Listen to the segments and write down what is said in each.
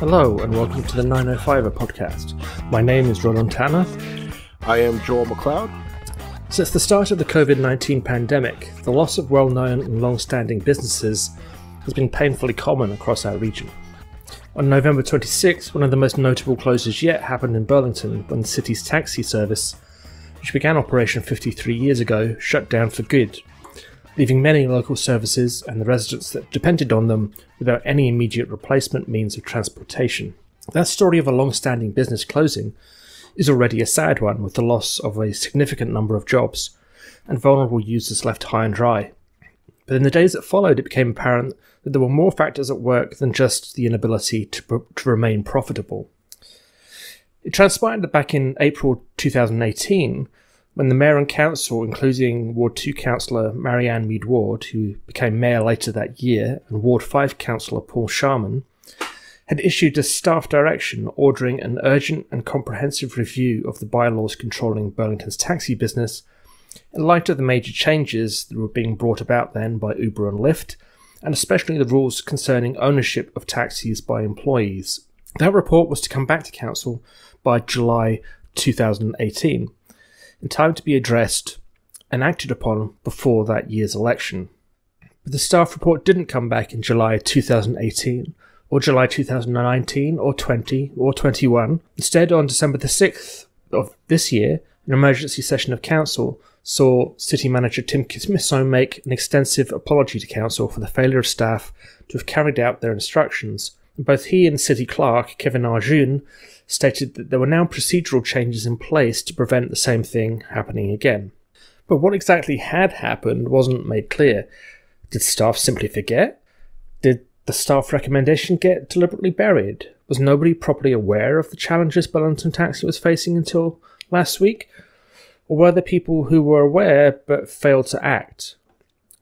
Hello and welcome to the 905er podcast. My name is Roland Tanner. I am Joel McLeod. Since the start of the COVID-19 pandemic, the loss of well-known and long-standing businesses has been painfully common across our region. On November 26, one of the most notable closures yet happened in Burlington when the city's taxi service, which began operation 53 years ago, shut down for good, leaving many local services and the residents that depended on them without any immediate replacement means of transportation. That story of a long-standing business closing is already a sad one, with the loss of a significant number of jobs and vulnerable users left high and dry. But in the days that followed, it became apparent that there were more factors at work than just the inability to remain profitable. It transpired that back in April 2018, when the Mayor and Council, including Ward 2 Councillor Marianne Mead Ward, who became Mayor later that year, and Ward 5 Councillor Paul Sharman, had issued a staff direction ordering an urgent and comprehensive review of the bylaws controlling Burlington's taxi business, in light of the major changes that were being brought about then by Uber and Lyft, and especially the rules concerning ownership of taxis by employees. That report was to come back to Council by July 2018. in time to be addressed and acted upon before that year's election. But the staff report didn't come back in July 2018, or July 2019, or 20, or 21. Instead, on December the 6th of this year, an emergency session of Council saw City Manager Tim Kismiso make an extensive apology to Council for the failure of staff to have carried out their instructions. And both he and City Clerk, Kevin Arjun, stated that there were now procedural changes in place to prevent the same thing happening again. But what exactly had happened wasn't made clear. Did staff simply forget? Did the staff recommendation get deliberately buried? Was nobody properly aware of the challenges Burlington Taxi was facing until last week? Or were there people who were aware but failed to act?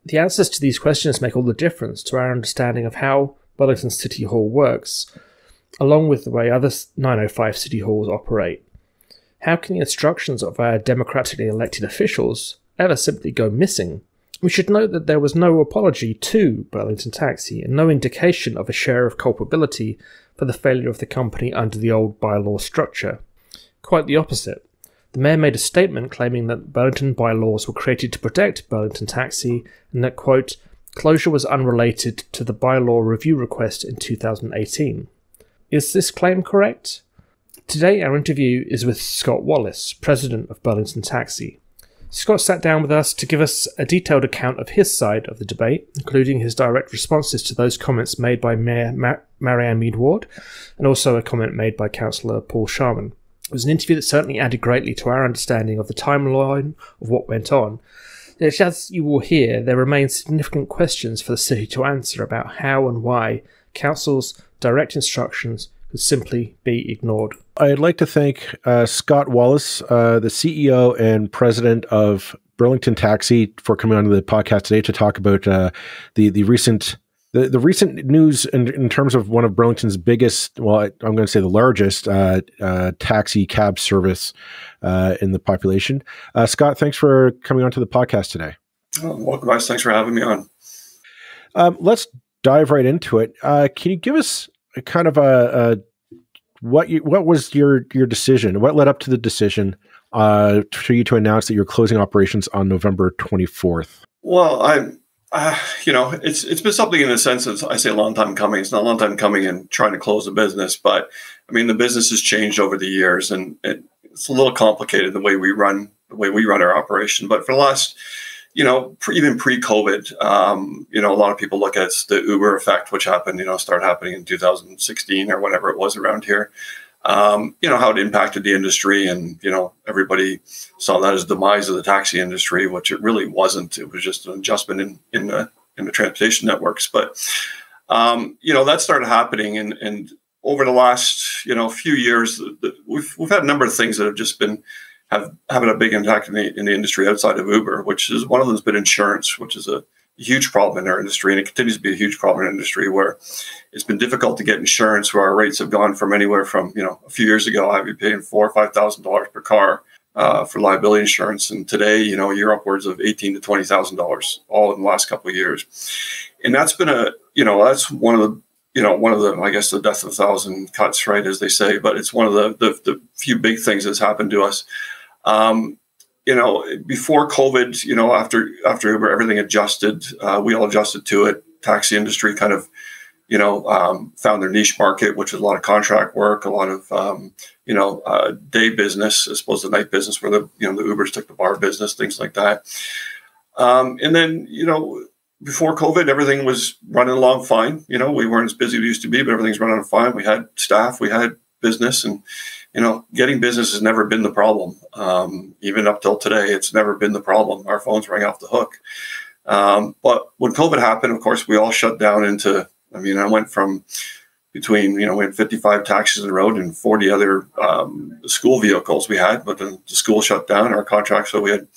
The answers to these questions make all the difference to our understanding of how Burlington City Hall works, along with the way other 905 City Halls operate. How can the instructions of our democratically elected officials ever simply go missing? We should note that there was no apology to Burlington Taxi and no indication of a share of culpability for the failure of the company under the old bylaw structure. Quite the opposite. The Mayor made a statement claiming that Burlington bylaws were created to protect Burlington Taxi and that, quote, closure was unrelated to the bylaw review request in 2018. Is this claim correct? Today our interview is with Scott Wallace, President of Burlington Taxi. Scott sat down with us to give us a detailed account of his side of the debate, including his direct responses to those comments made by Mayor Marianne Mead Ward, and also a comment made by Councillor Paul Sharman. It was an interview that certainly added greatly to our understanding of the timeline of what went on. Yet, as you will hear, there remain significant questions for the city to answer about how and why Council's direct instructions could simply be ignored. I'd like to thank Scott Wallace, the CEO and President of Burlington Taxi, for coming on to the podcast today to talk about the recent news in terms of one of Burlington's biggest, well, I'm going to say the largest taxi cab service in the population. Scott, thanks for coming on to the podcast today. Oh, welcome, guys. Thanks for having me on. Let's dive right into it. Can you give us a kind of what was your decision? What led up to the decision for you to announce that you're closing operations on November 24th? Well, it's been something in the sense of, I say a long time coming. It's not a long time coming and trying to close the business, but I mean, the business has changed over the years and it's a little complicated the way we run our operation. But for the last, even pre-COVID, a lot of people look at the Uber effect, which happened, started happening in 2016 or whenever it was around here. How it impacted the industry, and everybody saw that as the demise of the taxi industry, which it really wasn't. It was just an adjustment in the transportation networks. But that started happening, and over the last few years, we've had a number of things that have just been having a big impact in the industry outside of Uber, which is one of them has been insurance, which is a huge problem in our industry, and it continues to be a huge problem in our industry where it's been difficult to get insurance, where our rates have gone from anywhere from, a few years ago, I'd be paying $4,000 or $5,000 per car for liability insurance. And today, you're upwards of $18,000 to $20,000 all in the last couple of years. And that's been that's one of one of the, I guess, the death of a thousand cuts, right, as they say, but it's one of the few big things that's happened to us. Before COVID, after Uber, everything adjusted. We all adjusted to it. Taxi industry kind of, found their niche market, which was a lot of contract work, a lot of, day business, as opposed to night business, where the Ubers took the bar business, things like that. And then, before COVID, everything was running along fine. We weren't as busy as we used to be, but everything's running fine. We had staff, we had business, and, getting business has never been the problem. Even up till today, it's never been the problem. Our phones rang off the hook. But when COVID happened, of course, we all shut down into, I went from between, we had 55 taxis on the road and 40 other school vehicles we had, but then the school shut down our contract. So we had,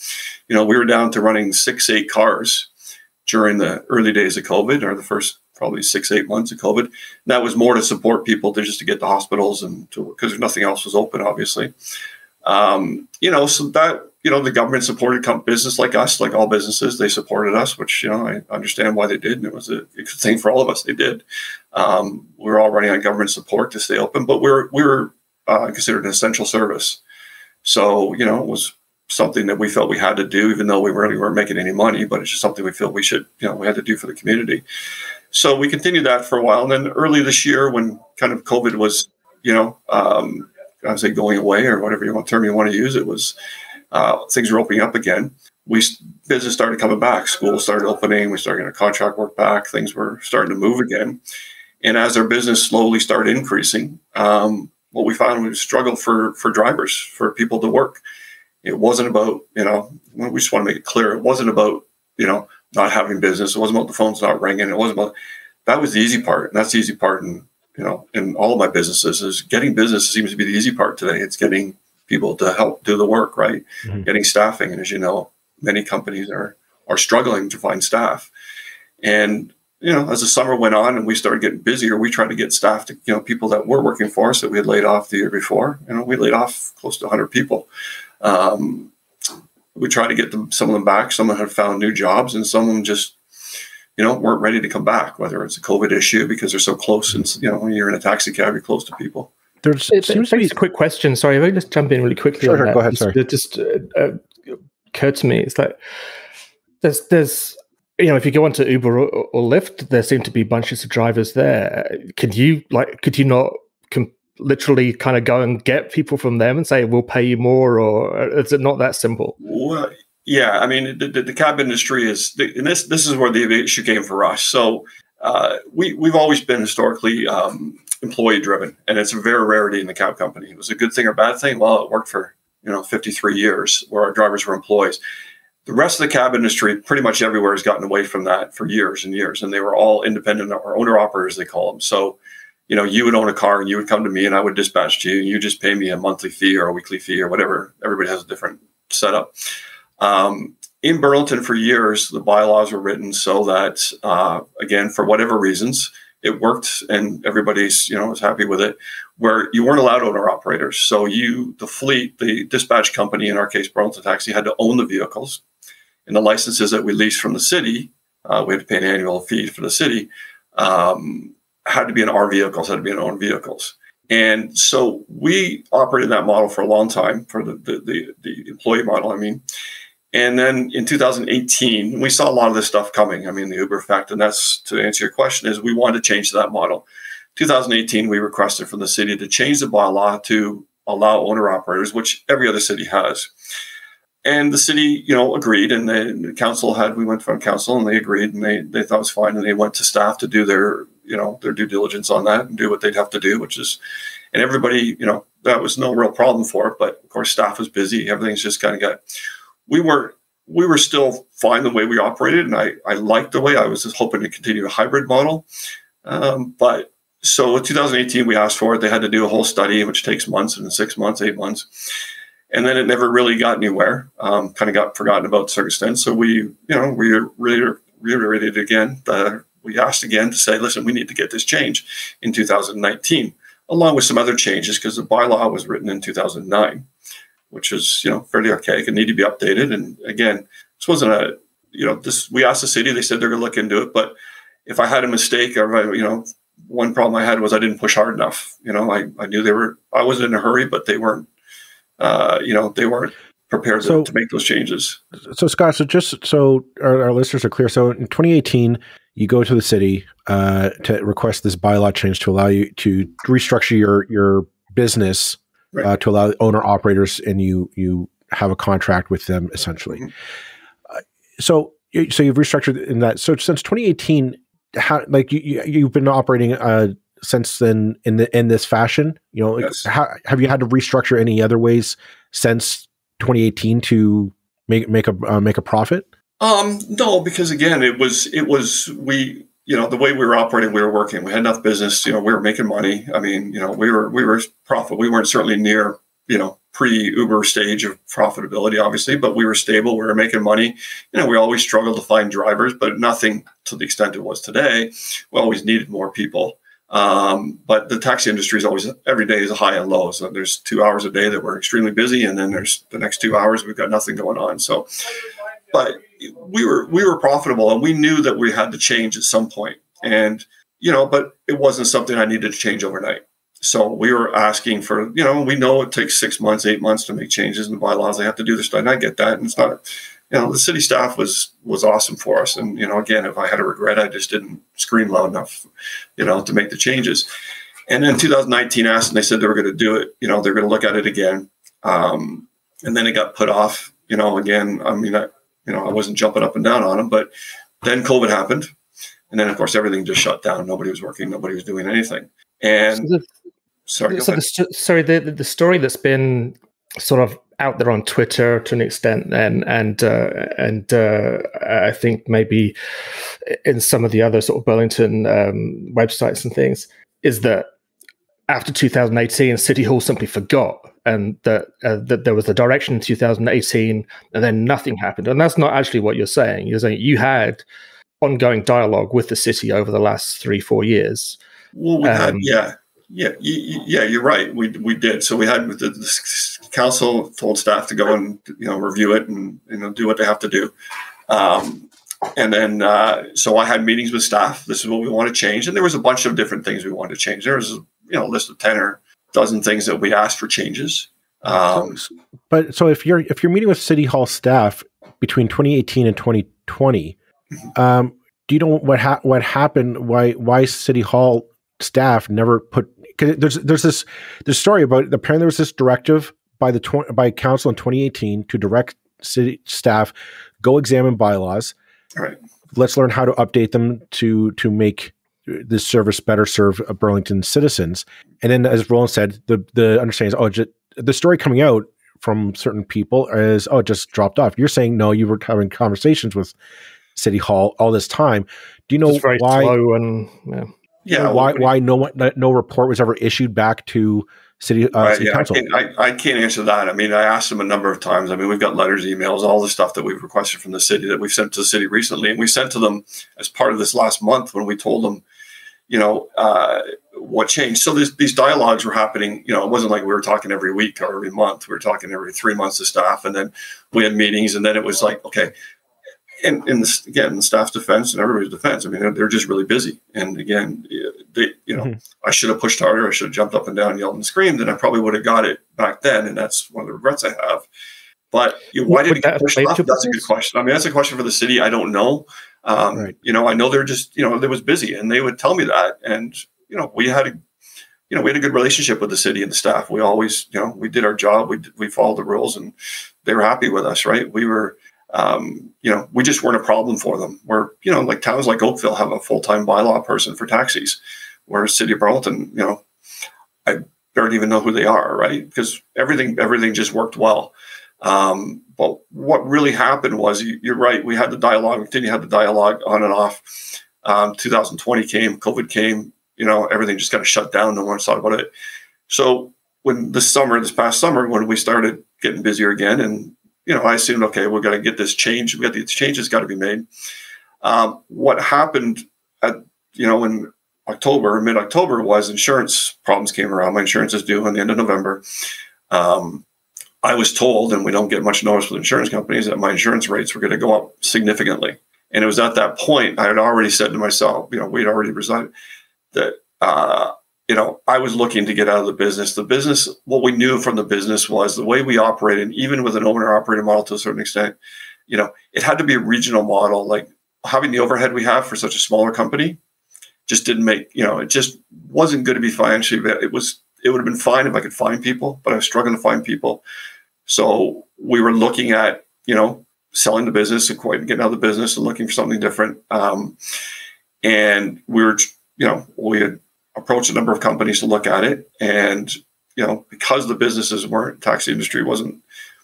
we were down to running 6-8 cars during the early days of COVID, or the first probably 6-8 months of COVID. And that was more to support people, just to get to hospitals and because nothing else was open, obviously. So that, the government supported business like us, like all businesses. They supported us, which, I understand why they did. And it was a good thing for all of us. They did. We were all running on government support to stay open, but we were considered an essential service. So, it was something that we felt we had to do, even though we really weren't making any money, but it's just something we feel we should, we had to do for the community. So we continued that for a while. And then early this year, when kind of COVID was, I would say going away, or whatever term you want to use, it was, things were opening up again. Business started coming back. Schools started opening. We started getting contract work back. Things were starting to move again. And as our business slowly started increasing, what we found, we struggled for drivers, for people to work. It wasn't about, we just want to make it clear. It wasn't about, not having business. It wasn't about the phones not ringing. It wasn't about, that was the easy part. And that's the easy part. And, in all of my businesses, is getting business seems to be the easy part today. It's getting people to help do the work, right? Mm-hmm. Getting staffing. And as you know, many companies are struggling to find staff. And, as the summer went on and we started getting busier, we tried to get staff to, people that were working for us that we had laid off the year before. We laid off close to 100 people. We tried to get some of them back. Some had found new jobs, and some of them just, weren't ready to come back, whether it's a COVID issue because they're so close. And, when you're in a taxi cab, you're close to people. It seems to be a quick question. Sorry, if I just jump in really quickly. Sure, on that. Go ahead. Sorry. It just occurred to me. It's like there's if you go onto Uber or Lyft, there seem to be bunches of drivers there. Could you not literally kind of go and get people from them and say, we'll pay you more, or is it not that simple? Well, yeah. The cab industry is, and this is where the issue came for us. So we've always been historically employee driven, and it's a very rarity in the cab company. It was a good thing or bad thing. Well, it worked for 53 years where our drivers were employees. The rest of the cab industry, pretty much everywhere, has gotten away from that for years and years, and they were all independent or owner operators, they call them. So you would own a car and you would come to me and I would dispatch to you, and you just pay me a monthly fee or a weekly fee or whatever. Everybody has a different setup. In Burlington for years, the bylaws were written so that, again, for whatever reasons, it worked and everybody's, was happy with it, where you weren't allowed owner operators. So the fleet, the dispatch company, in our case, Burlington Taxi, had to own the vehicles, and the licenses that we leased from the city, we had to pay an annual fee for the city, had to be in our vehicles, had to be in own vehicles. And so we operated that model for a long time, for the employee model, And then in 2018, we saw a lot of this stuff coming. The Uber effect, and that's, to answer your question, is we wanted to change that model. 2018, we requested from the city to change the bylaw to allow owner operators, which every other city has. And the city, agreed, and the council we went from council, and they agreed, and they thought it was fine, and they went to staff to do their due diligence on that and do what they'd have to do, which is, and everybody, that was no real problem for it. But of course, staff was busy. Everything's just kind of we were still fine the way we operated, and I liked the way. I was just hoping to continue a hybrid model. But so in 2018, we asked for it. They had to do a whole study, which takes months, and 6 months, 8 months. And then it never really got anywhere, kind of got forgotten about to a certain extent. So we reiterated again. We asked again to say, listen, we need to get this change in 2019, along with some other changes, because the bylaw was written in 2009, which is, fairly archaic and need to be updated. And again, this wasn't we asked the city, they said they're going to look into it. But if I had a mistake, or, one problem I had was I didn't push hard enough. I knew I was in a hurry, but they weren't, they weren't prepared to make those changes. So Scott, so just so our listeners are clear, so in 2018, you go to the city to request this bylaw change to allow you to restructure your business, right, to allow owner operators, and you have a contract with them essentially. Mm-hmm. So you've restructured in that. So since 2018, how, like you've been operating since then in this fashion? Yes. Have you had to restructure any other ways since 2018 to make a profit? No, because again, it was the way we were operating, we were working, we had enough business, we were making money. I mean, we were profitable. We weren't certainly near, pre-Uber stage of profitability, obviously, but we were stable. We were making money. We always struggled to find drivers, but nothing to the extent it was today. We always needed more people. But the taxi industry is always, every day is a high and low. So there's 2 hours a day that we're extremely busy, and then there's the next 2 hours we've got nothing going on. So, but we were profitable, and we knew that we had to change at some point. And but it wasn't something I needed to change overnight. So we were asking for, we know it takes 6 months, 8 months to make changes in the bylaws. They have to do this, and I get that. And it's not, the city staff was awesome for us. And, again, if I had a regret, I just didn't scream loud enough, to make the changes. And then 2019 asked, and they said they were going to do it. They're going to look at it again. And then it got put off, again. I mean, I wasn't jumping up and down on them, but then COVID happened. And then, of course, everything just shut down. Nobody was working. Nobody was doing anything. And the story that's been sort of out there on Twitter to an extent, and I think maybe in some of the other sort of Burlington websites and things, is that after 2018, City Hall simply forgot, and that there was a direction in 2018, and then nothing happened. And that's not actually what you're saying. You're saying you had ongoing dialogue with the city over the last 3-4 years. Well, we had, yeah, you're right. We did. So we had the council told staff to go and review it and do what they have to do. And then so I had meetings with staff. This is what we want to change, and there was a bunch of different things we wanted to change. There was a list of 10 or dozen things that we asked for changes. But so if you're meeting with City Hall staff between 2018 and 2020, do you know what happened? Why City Hall staff never put? Because there's this story about, apparently there was this directive by council in 2018 to direct city staff, go examine bylaws. All right. Let's learn how to update them to make this service better serve Burlington citizens. And then, as Roland said, the understanding is, the story coming out from certain people is, it just dropped off. You're saying, no, you were having conversations with City Hall all this time. Do you know why? Slow and, why no report was ever issued back to city council? I can't answer that. I mean, I asked them a number of times. I mean, we've got letters, emails, all the stuff that we've requested from the city that we've sent to the city recently, and we sent to them as part of this last month when we told them, what changed. So these dialogues were happening. It wasn't like we were talking every week or every month. We were talking every 3 months to staff, and then we had meetings, and then it was like, okay. And in the staff's defense and everybody's defense, I mean, they're just really busy. And again, I should have pushed harder. I should have jumped up and down, yelled and screamed, and I probably would have got it back then. And that's one of the regrets I have. But why did it get pushed off? That's a good question. I mean, that's a question for the city. I don't know. Right. I know they're just, they was busy, and they would tell me that. And, we had a good relationship with the city and the staff. We always, we did our job. We followed the rules, and they were happy with us, right? We were, we just weren't a problem for them. Where, like towns like Oakville have a full-time bylaw person for taxis, whereas City of Burlington, I barely even know who they are, right? Because everything just worked well. But what really happened was, you're right, we had the dialogue, we continued to have the dialogue on and off. 2020 came, COVID came, everything just kind of shut down. No one thought about it. So when this past summer, when we started getting busier again, and I assumed, okay, we're going to get this change. We got these changes got to be made. What happened in October, mid-October, was insurance problems came around. My insurance is due on the end of November. I was told, and we don't get much notice with insurance companies, that my insurance rates were going to go up significantly. And it was at that point I had already said to myself, we'd already decided that I was looking to get out of the business. The business, what we knew from the business was the way we operated, even with an owner-operated model to a certain extent, it had to be a regional model. Like having the overhead we have for such a smaller company just didn't make, it just wasn't going to be financially. It would have been fine if I could find people, but I was struggling to find people. So we were looking at, selling the business and getting out of the business and looking for something different. And we had approached a number of companies to look at it. And, because the businesses weren't, taxi industry wasn't,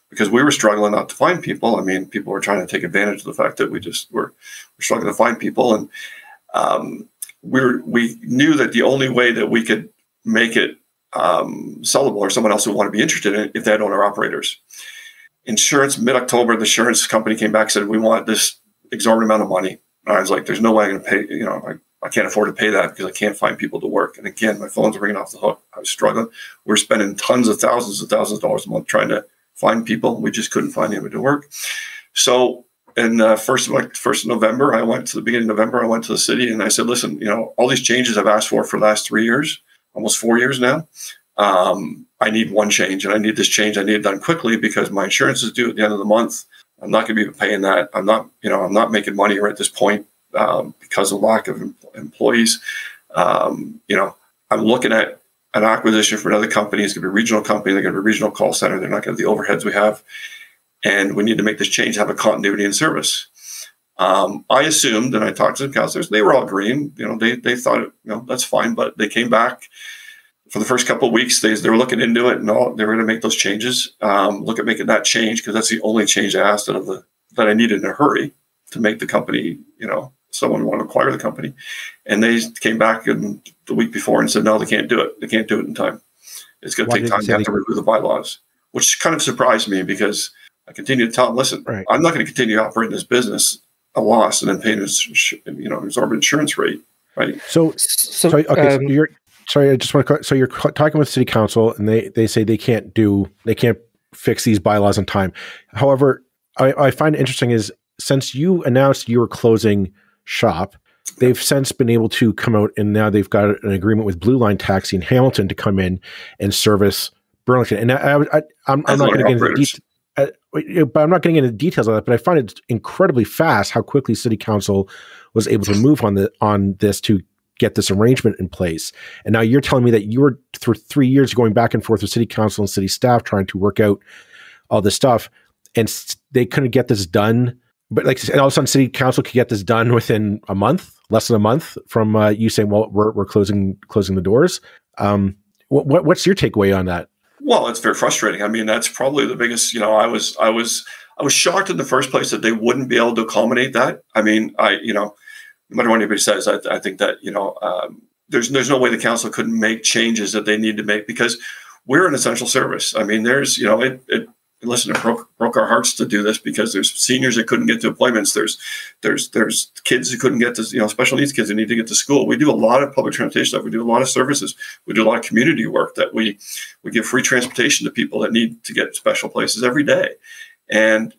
because we were struggling not to find people. I mean, people were trying to take advantage of the fact that we just were struggling to find people. And we knew that the only way that we could make it sellable or someone else would want to be interested in it if they had owner operators. Insurance, mid-October, the insurance company came back and said, we want this exorbitant amount of money. And I was like, there's no way I'm going to pay, I can't afford to pay that because I can't find people to work. And again, my phone's ringing off the hook. I was struggling. We were spending tons of thousands of dollars a month trying to find people. We just couldn't find anybody to work. So in first of November, I went to the city and I said, listen, all these changes I've asked for the last 3 years, almost 4 years now, I need one change, and I need this change. I need it done quickly because my insurance is due at the end of the month. I'm not going to be paying that. I'm not making money right at this point because of lack of employees. I'm looking at an acquisition for another company. It's going to be a regional company. They're going to be a regional call center. They're not going to have the overheads we have. And we need to make this change, have a continuity in service. I assumed, and I talked to the counselors, they were all green. They thought, that's fine. But they came back for the first couple of weeks. They were looking into it, and they were going to make those changes. Look at making that change because that's the only change I asked that I needed in a hurry to make the company, someone want to acquire the company. And they came back the week before and said, no, they can't do it. They can't do it in time. It's going to take time. You have to review the bylaws, which kind of surprised me because I continued to tell them, listen, right, I'm not going to continue operating this business a loss and then paying exorbitant insurance rate, right? So I just want to. So you're talking with city council, and they say they can't fix these bylaws in time. However, I find it interesting is since you announced you were closing shop, they've since been able to come out, and now they've got an agreement with Blue Line Taxi in Hamilton to come in and service Burlington. And I'm not going to get into details. But I'm not getting into details of that. But I find it incredibly fast how quickly City Council was able to move on this to get this arrangement in place. And now you're telling me that you were for 3 years going back and forth with City Council and city staff trying to work out all this stuff, and they couldn't get this done. But and all of a sudden, City Council could get this done within a month, less than a month from you saying, "Well, we're closing the doors." What's your takeaway on that? Well, it's very frustrating. I mean, that's probably the biggest. I was shocked in the first place that they wouldn't be able to accommodate that. I mean, no matter what anybody says, I think that there's no way the council couldn't make changes that they need to make because we're an essential service. I mean, there's it broke our hearts to do this because there's seniors that couldn't get to appointments. There's kids who couldn't get to special needs kids who need to get to school. We do a lot of public transportation stuff. We do a lot of services. We do a lot of community work that we give free transportation to people that need to get special places every day. And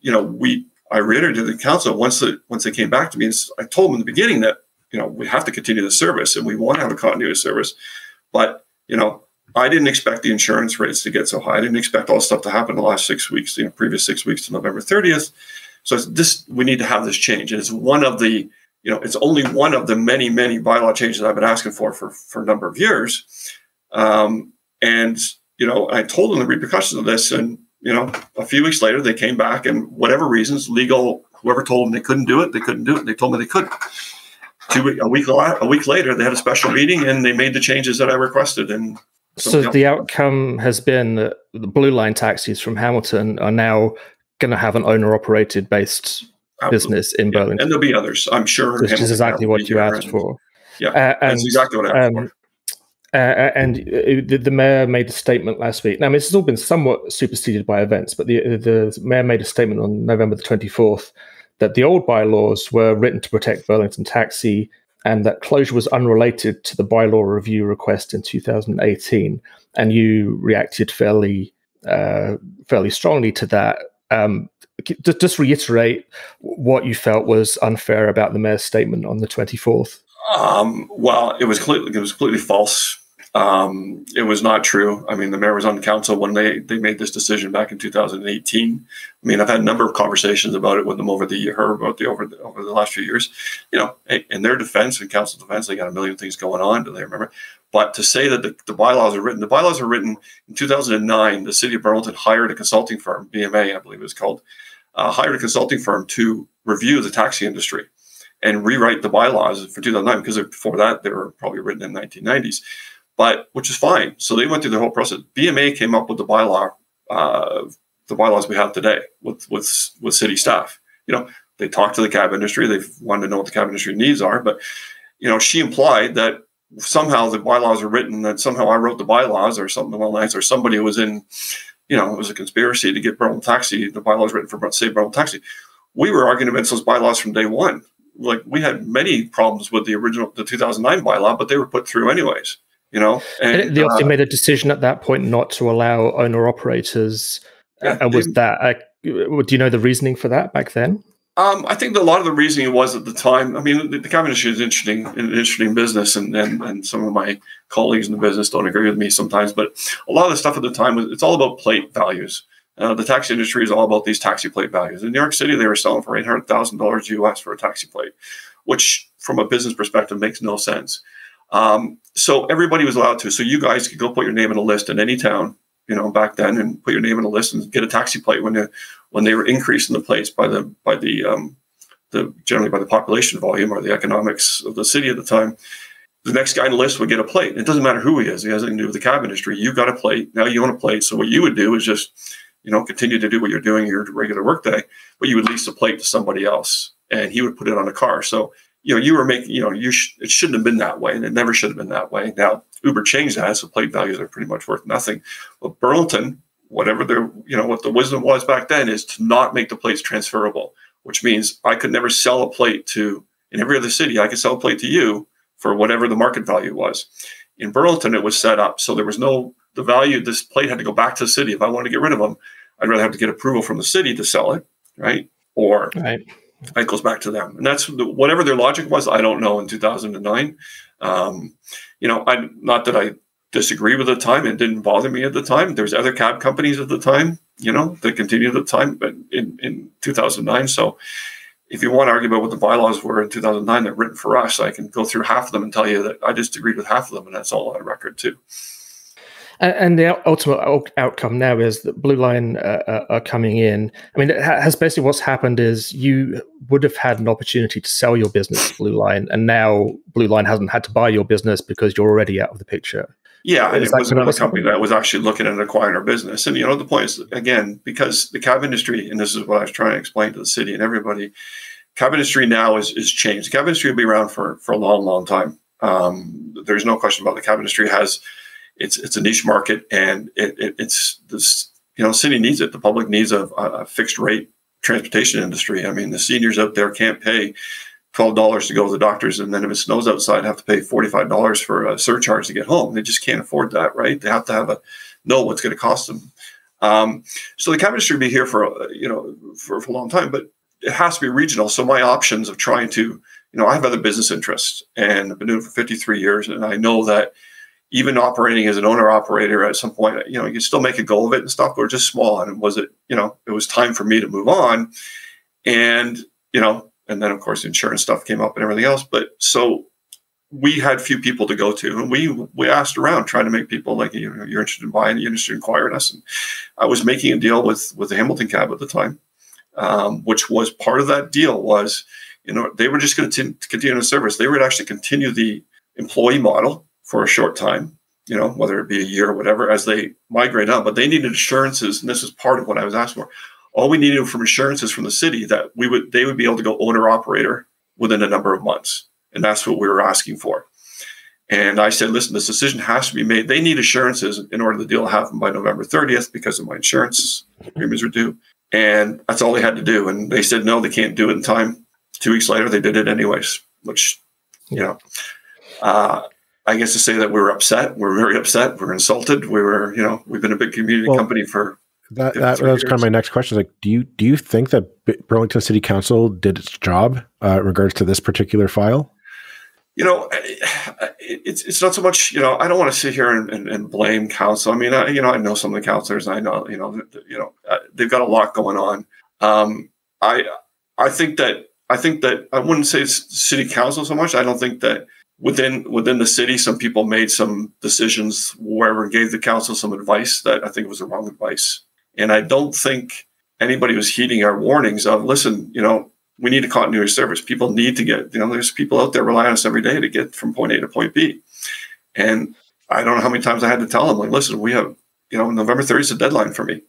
I reiterated to the council once they came back to me. And I told them in the beginning that we have to continue the service and we want to have a continuity of service, but I didn't expect the insurance rates to get so high. I didn't expect all this stuff to happen in the last 6 weeks, previous 6 weeks to November 30th. So we need to have this change. And it's one of the, it's only one of the many, many bylaw changes I've been asking for a number of years. And I told them the repercussions of this. And, a few weeks later, they came back and whatever reasons, legal, whoever told them they couldn't do it, they couldn't do it. They told me they couldn't. A week later, they had a special meeting and they made the changes that I requested. And so the outcome has been that the Blue Line taxis from Hamilton are now going to have an owner-operated based business in Burlington. And there'll be others, I'm sure. Which is exactly what you asked for. Yeah, that's exactly what I asked for. And the mayor made a statement last week. Now, this has all been somewhat superseded by events, but the mayor made a statement on November the 24th that the old bylaws were written to protect Burlington Taxi and that closure was unrelated to the bylaw review request in 2018. And you reacted fairly strongly to that. Just reiterate what you felt was unfair about the mayor's statement on the 24th. Well, it was completely false. It was not true. I mean, the mayor was on the council when they made this decision back in 2018. I mean, I've had a number of conversations about it with them over the last few years. You know, in their defense and council defense, they got a million things going on. Do they remember? But to say that the bylaws are written in 2009. The City of Burlington hired a consulting firm, BMA, I believe it was called, hired a consulting firm to review the taxi industry and rewrite the bylaws for 2009, because before that they were probably written in the 1990s. But which is fine. So they went through the whole process. BMA came up with the bylaws we have today with city staff. You know, they talked to the cab industry. They wanted to know what the cab industry needs are. But, you know, she implied that somehow the bylaws were written, that somehow I wrote the bylaws or something along the lines, or somebody was in, you know, it was a conspiracy to get Burlington Taxi, the bylaws written for Save Burlington Taxi. We were arguing against those bylaws from day one. Like, we had many problems with the 2009 bylaw, but they were put through anyways. You know, and they also made a decision at that point not to allow owner operators. Yeah, and was that? Do you know the reasoning for that back then? I think that a lot of the reasoning was at the time. I mean, the cab industry is an interesting business, and some of my colleagues in the business don't agree with me sometimes. But a lot of the stuff at the time it's all about plate values. The taxi industry is all about these taxi plate values. In New York City, they were selling for $800,000 US for a taxi plate, which, from a business perspective, makes no sense. So everybody was allowed to. So you guys could go put your name in a list in any town, you know, back then, and put your name in a list and get a taxi plate when they were increasing the plates by the generally by the population volume or the economics of the city at the time. The next guy on the list would get a plate. It doesn't matter who he is. He has nothing to do with the cab industry. You got a plate. Now you own a plate. So what you would do is just, you know, continue to do what you're doing your regular workday, but you would lease the plate to somebody else, and he would put it on a car. So, you know, you were making, you know, it shouldn't have been that way, and it never should have been that way. Now, Uber changed that, so plate values are pretty much worth nothing. But Burlington, whatever their, you know, what the wisdom was back then, is to not make the plates transferable, which means I could never sell a plate to, in every other city, I could sell a plate to you for whatever the market value was. In Burlington, it was set up so there was the value. This plate had to go back to the city. If I wanted to get rid of them, I'd rather have to get approval from the city to sell it, right? Or it goes back to them. And that's whatever their logic was. I don't know in 2009. You know, not that I disagree with the time. It didn't bother me at the time. There's other cab companies at the time, you know, that continued at the time, but in 2009. So if you want to argue about what the bylaws were in 2009, they're written for us. I can go through half of them and tell you that I disagreed with half of them, and that's all on record too. And the ultimate outcome now is that Blue Line are coming in. I mean, basically what's happened is you would have had an opportunity to sell your business to Blue Line, and now Blue Line hasn't had to buy your business because you're already out of the picture. Yeah, and it was another company that was actually looking at acquiring our business. And, you know, the point is, again, because the cab industry, and this is what I was trying to explain to the city and everybody, cab industry now is changed. The cab industry will be around for a long, long time. There's no question about the cab industry it's a niche market, and it's this, you know, city needs it. The public needs a fixed rate transportation industry. I mean, the seniors out there can't pay $12 to go to the doctors, and then if it snows outside, have to pay $45 for a surcharge to get home. They just can't afford that, right? They have to know what's going to cost them. So the cab industry will be here for a long time, but it has to be regional. So my options of trying to, you know, I have other business interests, and I've been doing it for 53 years, and I know that even operating as an owner operator at some point, you know, you can still make a go of it and stuff, but we're just small. And it was time for me to move on. And, you know, and then of course the insurance stuff came up and everything else. But so we had few people to go to, and we asked around trying to make people like, you know, you're interested in buying, you're interested in acquiring us. And I was making a deal with the Hamilton Cab at the time, which was part of that deal was, you know, they were just going to continue the service. They would actually continue the employee model for a short time, you know, whether it be a year or whatever, as they migrate on. But they needed assurances, and this is part of what I was asking for. All we needed from assurances from the city that they would be able to go owner operator within a number of months. And that's what we were asking for. And I said, listen, this decision has to be made. They need assurances in order the deal to happen by November 30th because of my insurance premiums were due. And that's all they had to do. And they said, no, they can't do it in time. 2 weeks later, they did it anyways, which, you know, I guess to say that we were upset. We're very upset. We're insulted. We were, you know, we've been a big community company for that was kind of my next question. Like, do you think that Burlington City Council did its job in regards to this particular file? It's not so much, I don't want to sit here and blame council. I mean, I know some of the councilors. I know, they've got a lot going on. I think that I wouldn't say it's city council so much. I don't think that within the city, some people made some decisions wherever gave the council some advice that I think was the wrong advice. And I don't think anybody was heeding our warnings of, listen, we need a continuity service. People need to get, there's people out there relying on us every day to get from point A to point B. And I don't know how many times I had to tell them, like, listen, we have, November 30th is a deadline for me.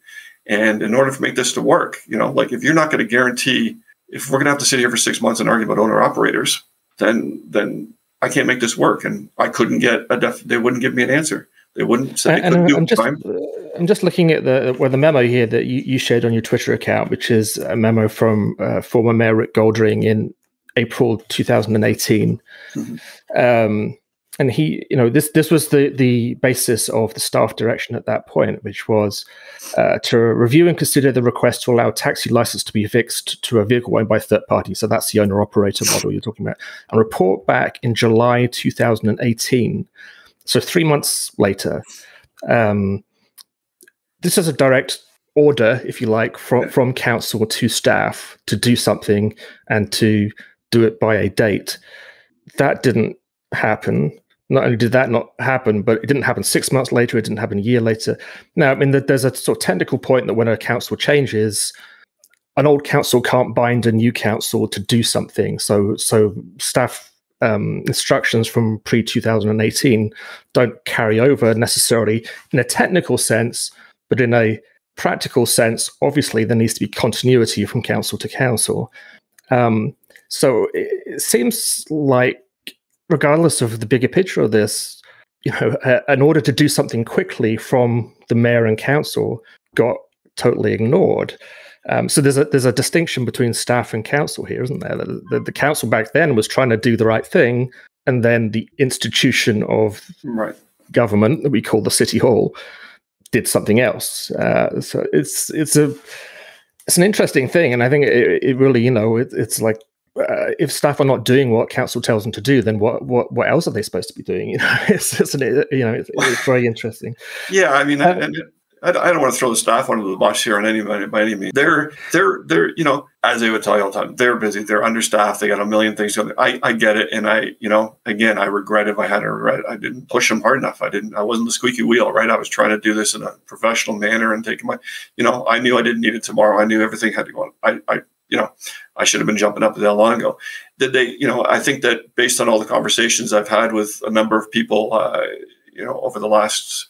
And in order to make this to work, if you're not going to guarantee, if we're going to have to sit here for 6 months and argue about owner operators, then I can't make this work. And I couldn't get they wouldn't give me an answer. They wouldn't say they couldn't do it time. I'm just looking at the memo here that you shared on your Twitter account, which is a memo from former Mayor Rick Goldring in April 2018. Mm-hmm. And he, this was the basis of the staff direction at that point, which was to review and consider the request to allow taxi license to be affixed to a vehicle owned by a third party. So that's the owner-operator model you're talking about. And report back in July 2018. So 3 months later. This is a direct order, if you like, from council to staff to do something and to do it by a date. That didn't happen. Not only did that not happen, but it didn't happen 6 months later. It didn't happen a year later. Now, I mean, there's a sort of technical point that when a council changes, an old council can't bind a new council to do something. So staff instructions from pre-2018 don't carry over necessarily in a technical sense, but in a practical sense, obviously there needs to be continuity from council to council. So it seems like, regardless of the bigger picture of this, in order to do something quickly from the mayor and council got totally ignored. So there's a distinction between staff and council here, isn't there? The council back then was trying to do the right thing, and then the institution of government that we call the City Hall did something else. So it's an interesting thing, and I think it really, it's like, if staff are not doing what council tells them to do, then what else are they supposed to be doing? It's very interesting. Yeah, I mean, I don't want to throw the staff under the bus here by any means. They're as they would tell you all the time, they're busy, they're understaffed, they got a million things going. I get it, and again, I regret if I had to regret it. I didn't push them hard enough. I wasn't the squeaky wheel, right? I was trying to do this in a professional manner and taking my, I knew I didn't need it tomorrow. I knew everything had to go on. I should have been jumping up that long ago. Did they, I think that based on all the conversations I've had with a number of people, over the last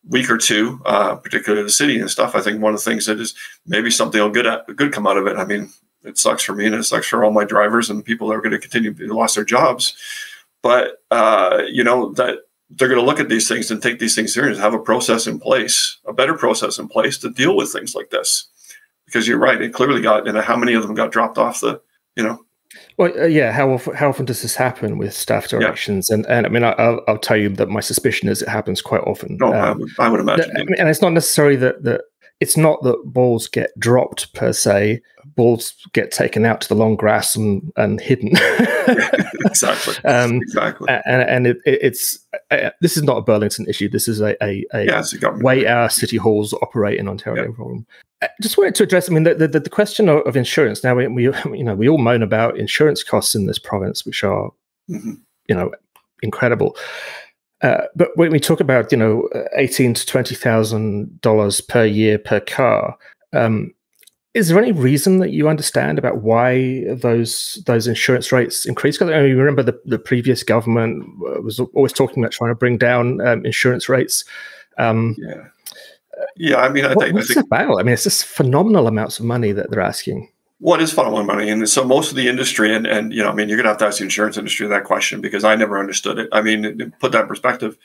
week or two, particularly the city and stuff, I think one of the things that is maybe something will good come out of it. I mean, it sucks for me and it sucks for all my drivers and people that are going to continue to lost their jobs. But, that they're going to look at these things and take these things seriously, have a process in place, a better process in place to deal with things like this. Because you're right, it clearly got, how many of them got dropped off the, Well, yeah. How often does this happen with staff directions? Yeah. And I mean, I'll tell you that my suspicion is it happens quite often. No, I would imagine. And it's not necessarily that it's not that balls get dropped per se. Balls get taken out to the long grass and hidden. Exactly. Exactly. And it's this is not a Burlington issue. This is a way our city halls operate in Ontario problem. I just wanted to address, the question of insurance. Now, we all moan about insurance costs in this province, which are, incredible. But when we talk about, $18,000 to $20,000 per year per car, is there any reason that you understand about why those insurance rates increase? Because you remember the previous government was always talking about trying to bring down insurance rates. Yeah, I mean, what's it about? I mean, it's just phenomenal amounts of money that they're asking. What is phenomenal money? And so most of the industry, and you're going to have to ask the insurance industry that question because I never understood it. I mean, put that in perspective.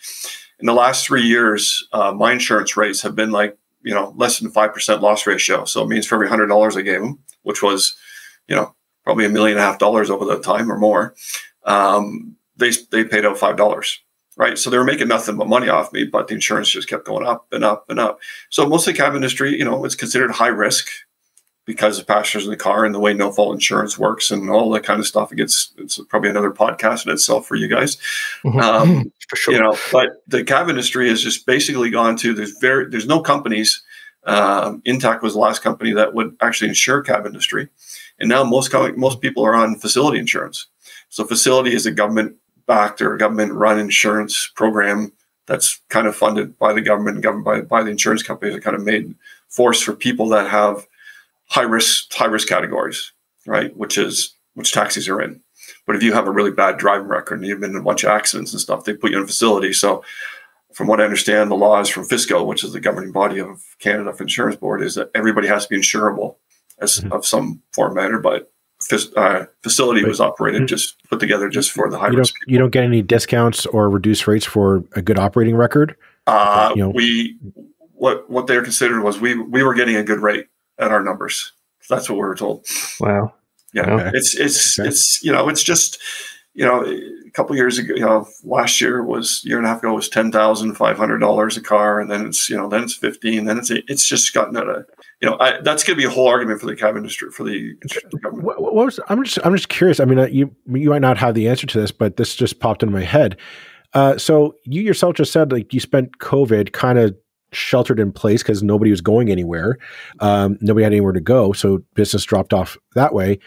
In the last 3 years, my insurance rates have been like, less than 5% loss ratio. So it means for every $100 I gave them, which was, probably $1.5 million over that time or more, they paid out $5. Right. So they were making nothing but money off me, but the insurance just kept going up and up and up. So most of the cab industry, it's considered high risk. because of passengers in the car and the way no-fault insurance works and all that kind of stuff. It's probably another podcast in itself for you guys. For sure. But the cab industry has just basically gone to, there's no companies. Intact was the last company that would actually insure cab industry. And now most people are on facility insurance. So facility is a government-backed or government-run insurance program that's kind of funded by the government and governed by the insurance companies that kind of made force for people that have high risk categories, right? Which taxis are in. But if you have a really bad driving record and you've been in a bunch of accidents and stuff, they put you in a facility. So from what I understand, the laws from FSCO, which is the governing body of Canada for Insurance Board, is that everybody has to be insurable of some form or manner. But facility was operated, just put together just for the high risk people. You don't get any discounts or reduced rates for a good operating record? What they were considered was we were getting a good rate at our numbers. That's what we were told. Wow. Yeah. Okay. It's just, a couple of years ago, last year year and a half ago was $10,500 a car. And then it's 15, then it's just gotten out of, that's going to be a whole argument for the cab industry, for the government. I'm just curious. I mean, you might not have the answer to this, but this just popped into my head. So you yourself just said, like, you spent COVID kind of sheltered in place because nobody was going anywhere. Nobody had anywhere to go. So business dropped off that way.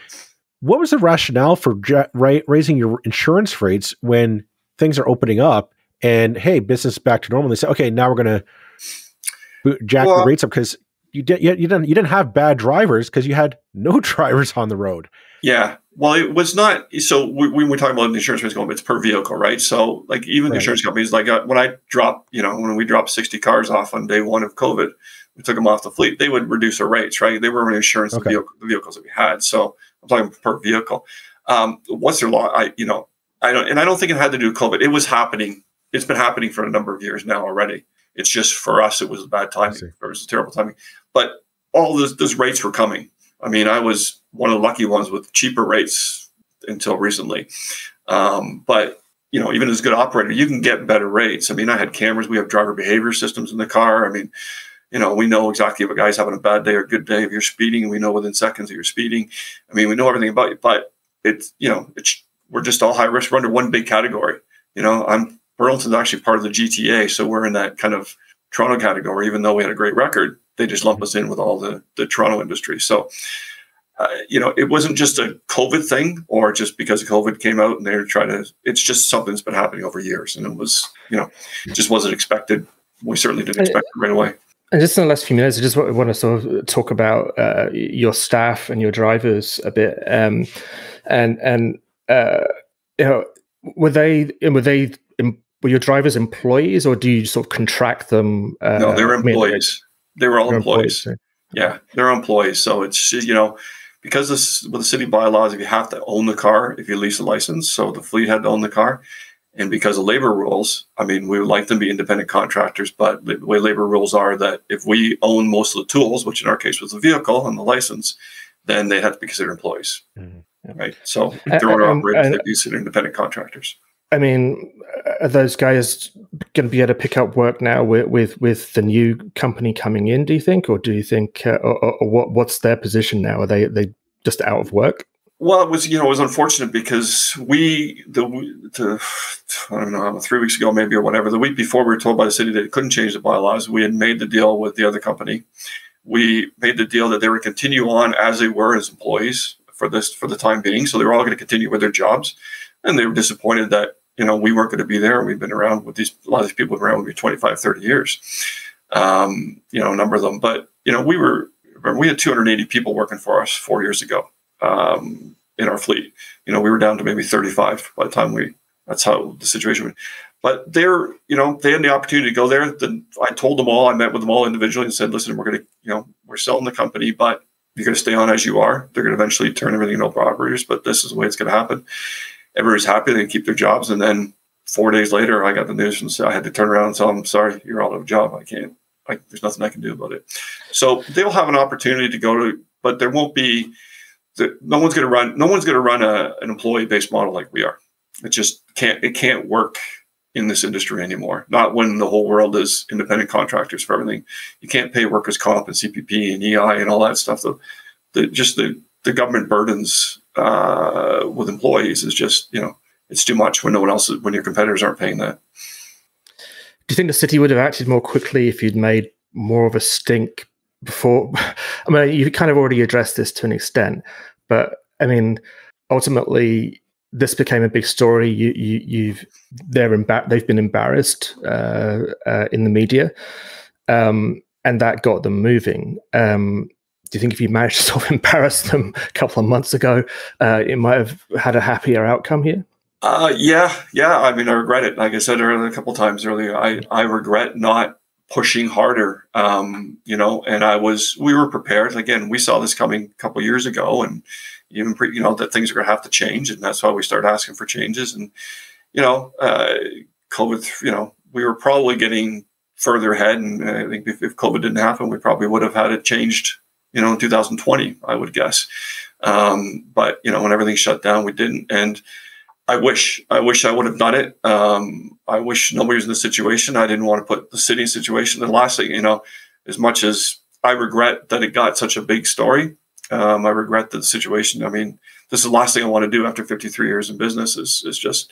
What was the rationale for raising your insurance rates when things are opening up and, hey, business is back to normal? They say, okay, now we're going to jack the rates up because you didn't have bad drivers because you had no drivers on the road. Yeah. Well, it was not. So when we're talking about the insurance rates going, it's per vehicle, right? So like even the insurance companies, like when we dropped 60 cars off on day one of COVID, we took them off the fleet. They would reduce our rates, right? They were insurance the vehicles that we had. So I'm talking per vehicle. What's their law? I don't think it had to do with COVID. It was happening. It's been happening for a number of years now already. It's just for us, it was bad timing. It was terrible timing. But all those rates were coming. I mean, I was one of the lucky ones with cheaper rates until recently. But even as a good operator, you can get better rates. I mean, I had cameras. We have driver behavior systems in the car. I mean, we know exactly if a guy's having a bad day or a good day. If you're speeding, and we know within seconds that you're speeding. I mean, we know everything about you. But we're just all high risk. We're under one big category. Burlington's actually part of the GTA, so we're in that kind of Toronto category. Even though we had a great record, they just lump us in with all the Toronto industry. So, it wasn't just a COVID thing or just because COVID came out and they're trying to, it's just something that's been happening over years. And it was, it just wasn't expected. We certainly didn't expect it right away. And just in the last few minutes, I just want to sort of talk about your staff and your drivers a bit. Were your drivers employees, or do you sort of contract them? No, they were employees. They were all employees. Yeah, they're employees. So it's, because with the city bylaws, if you have to own the car, if you lease a license, so the fleet had to own the car. And because of labor rules, I mean, we would like them to be independent contractors, but the way labor rules are that if we own most of the tools, which in our case was the vehicle and the license, then they have to be considered employees, right? So if they're owner-operators, they'd be considered independent contractors. I mean, are those guys going to be able to pick up work now with the new company coming in, do you think? Or do you think, what's their position now? Are they just out of work? Well, it was unfortunate because I don't know, 3 weeks ago maybe or whatever, the week before we were told by the city that it couldn't change the bylaws. We had made the deal with the other company. We made the deal that they would continue on as they were as employees for the time being. So they were all going to continue with their jobs. And they were disappointed that, we weren't going to be there. We've been around with a lot of these people have been around with me 25, 30 years, a number of them. But, we had 280 people working for us 4 years ago in our fleet. We were down to maybe 35 by the time that's how the situation went. But they had the opportunity to go there. I told them all, I met with them all individually and said, listen, we're going to, we're selling the company, but you're going to stay on as you are. They're going to eventually turn everything into operators, but this is the way it's going to happen. Everybody's happy. They keep their jobs. And then 4 days later, I got the news and I had to turn around and tell them, sorry, you're out of a job. I can't, there's nothing I can do about it. So they'll have an opportunity to go to, but there won't be, no one's going to run an employee-based model like we are. It can't work in this industry anymore. Not when the whole world is independent contractors for everything. You can't pay workers' comp and CPP and EI and all that stuff. the government burdens with employees is just, it's too much when when your competitors aren't paying that. Do you think the city would have acted more quickly if you'd made more of a stink before? I mean, you kind of already addressed this to an extent, but I mean, ultimately, this became a big story. They've been embarrassed in the media, and that got them moving. Do you think if you managed to sort of embarrass them a couple of months ago, it might have had a happier outcome here? Yeah. I mean, I regret it. Like I said earlier, a couple of times earlier, I regret not pushing harder. And we were prepared. Again, we saw this coming a couple of years ago, and even that things are going to have to change, and that's why we started asking for changes. And COVID, we were probably getting further ahead, and I think if COVID didn't happen, we probably would have had it changed, in 2020, I would guess. But when everything shut down, we didn't. And I wish I would have done it. I wish nobody was in this situation. I didn't want to put the city in a situation. And the last thing, as much as I regret that it got such a big story, I regret the situation. I mean, this is the last thing I want to do after 53 years in business is just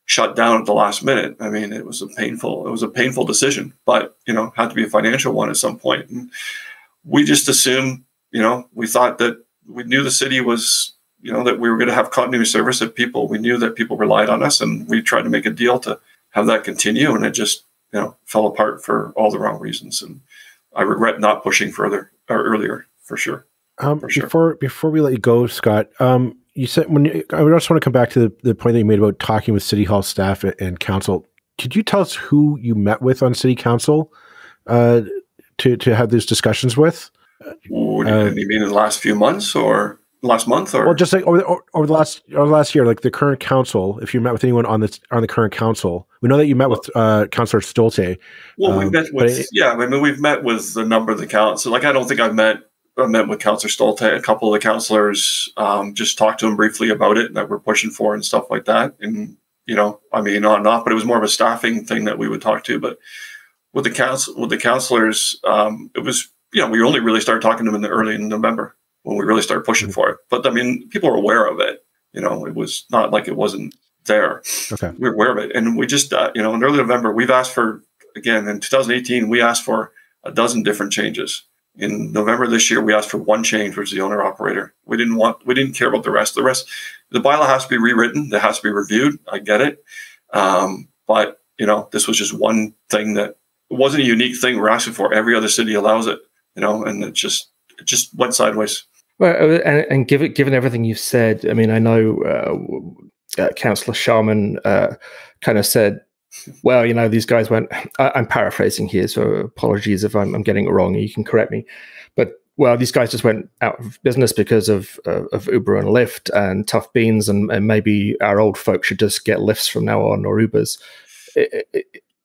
shut down at the last minute. I mean, it was a painful decision, but, had to be a financial one at some point. And we just assumed, we thought that we knew the city was, that we were going to have continuity of service, we knew that people relied on us, and we tried to make a deal to have that continue. And it just, fell apart for all the wrong reasons. And I regret not pushing further or earlier, for sure. Before we let you go, Scott, you said I just want to come back to the point that you made about talking with City Hall staff and council. Could you tell us who you met with on City Council to have these discussions with? You mean in the last few months or last month, or just like over the last year, like the current council? If you met with anyone on the current council, we know that you met with Councillor Stolte. Well, we met with we've met with a number of the council. Like, I don't think I met with Councillor Stolte. A couple of the councillors, just talked to him briefly about it that we're pushing for and stuff like that. And on and off, but it was more of a staffing thing that we would talk to. But with the councillors, it was we only really started talking to them early in November, when we really started pushing for it. But I mean, people were aware of it. It was not like it wasn't there. Okay. We were aware of it. And we just, in early November, we've asked for, again, in 2018, we asked for a dozen different changes. In November this year, we asked for one change, which is the owner operator. We didn't care about the rest. The bylaw has to be rewritten. It has to be reviewed. I get it. But, this was just one thing that it wasn't a unique thing we're asking for. Every other city allows it, and it just went sideways. Well, and given everything you've said, I mean, I know Councillor Sharman kind of said, well, these guys went, I'm paraphrasing here, so apologies if I'm getting it wrong, you can correct me. But, well, these guys just went out of business because of Uber and Lyft and tough beans, and maybe our old folks should just get Lyfts from now on, or Ubers.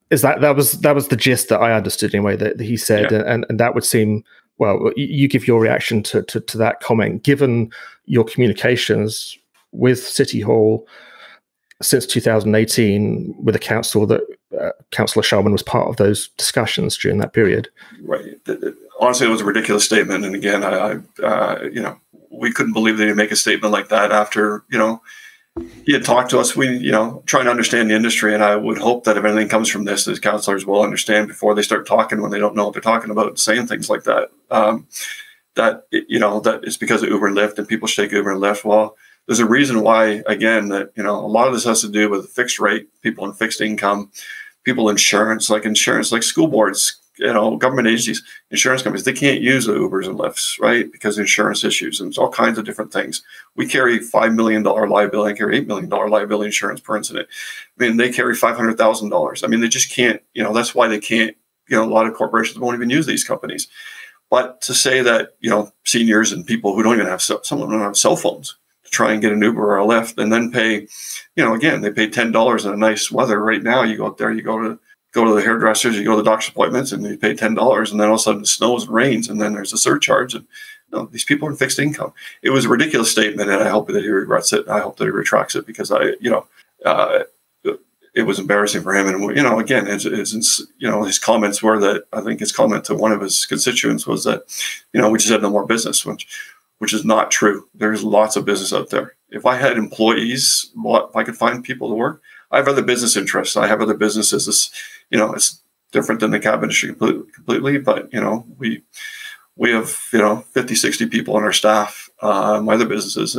That was the gist that I understood anyway, that he said, yeah. And that would seem... Well, you give your reaction to that comment, given your communications with City Hall since 2018 with the council, that Councillor Sharman was part of those discussions during that period. Right. Honestly, it was a ridiculous statement. And again, we couldn't believe that he'd make a statement like that after, he had talked to us. We, trying to understand the industry, and I would hope that if anything comes from this, the councillors will understand before they start talking when they don't know what they're talking about, saying things like that. That it's because of Uber and Lyft, and people should take Uber and Lyft. Well, there's a reason why, again, that a lot of this has to do with fixed rate, people in fixed income, people insurance, like school boards, government agencies, insurance companies, they can't use the Ubers and Lyfts, right? Because of insurance issues, and it's all kinds of different things. We carry $5 million liability, I carry $8 million liability insurance per incident. I mean, they carry $500,000. I mean, they just can't, that's why they can't, a lot of corporations won't even use these companies. But to say that, seniors and people who don't even have, some of them don't have cell phones to try and get an Uber or a Lyft, and then pay, again, they pay $10 in a nice weather. Right now, you go out there, you go to the hairdressers, you go to the doctor's appointments, and you pay $10, and then all of a sudden it snows and rains, and then there's a surcharge. And these people are in fixed income. It was a ridiculous statement, and I hope that he regrets it. I hope that he retracts it, because it was embarrassing for him. And again, his comments were that, I think his comment to one of his constituents was that we just had no more business, which which is not true. There's lots of business out there. If I had employees, if I could find people to work, I have other business interests. I have other businesses. It's different than the cab industry completely, but we have 50, 60 people on our staff. My other businesses,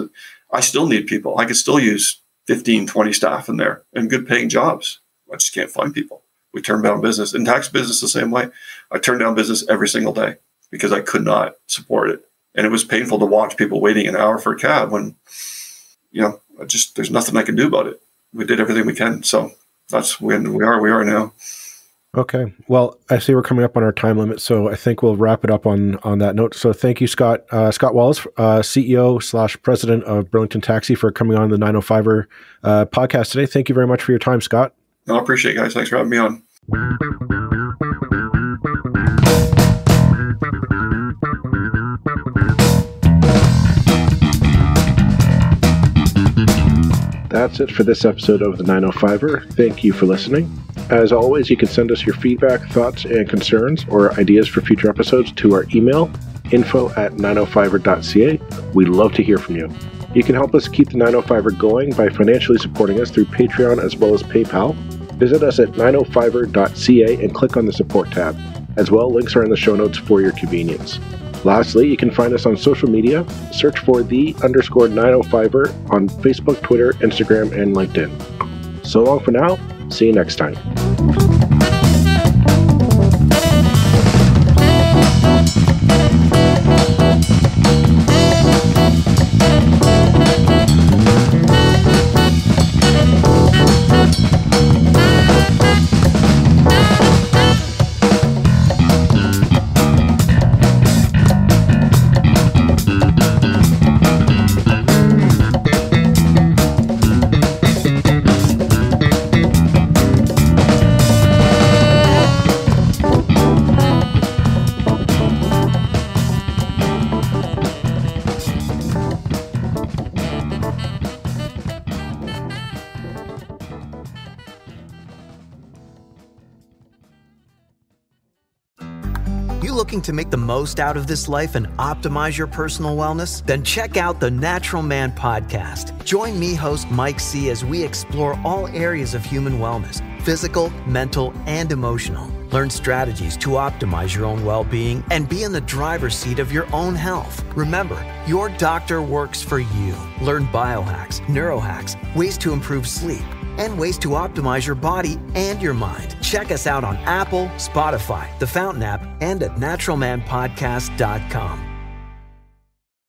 I still need people. I could still use 15, 20 staff in there and good paying jobs. I just can't find people. We turn down business. In tax business the same way. I turn down business every single day because I could not support it. And it was painful to watch people waiting an hour for a cab when, there's nothing I can do about it. We did everything we can. So that's when we are now. Okay. Well, I see we're coming up on our time limit, so I think we'll wrap it up on that note. So thank you, Scott. Scott Wallace, CEO/President of Burlington Taxi, for coming on the 905er podcast today. Thank you very much for your time, Scott. No, I appreciate it, guys. Thanks for having me on. That's it for this episode of the 905er. Thank you for listening. As always, you can send us your feedback, thoughts, and concerns or ideas for future episodes to our email, info@905er.ca. We'd love to hear from you. You can help us keep the 905er going by financially supporting us through Patreon as well as PayPal. Visit us at 905er.ca and click on the support tab. As well, links are in the show notes for your convenience. Lastly, you can find us on social media. Search for _905er on Facebook, Twitter, Instagram, and LinkedIn. So long for now. See you next time. Looking to make the most out of this life and optimize your personal wellness? Then check out the Natural Man Podcast. Join me, host Mike C., as we explore all areas of human wellness, physical, mental, and emotional. Learn strategies to optimize your own well-being and be in the driver's seat of your own health. Remember, your doctor works for you. Learn biohacks, neurohacks, ways to improve sleep, and ways to optimize your body and your mind. Check us out on Apple, Spotify, the Fountain app, and at naturalmanpodcast.com.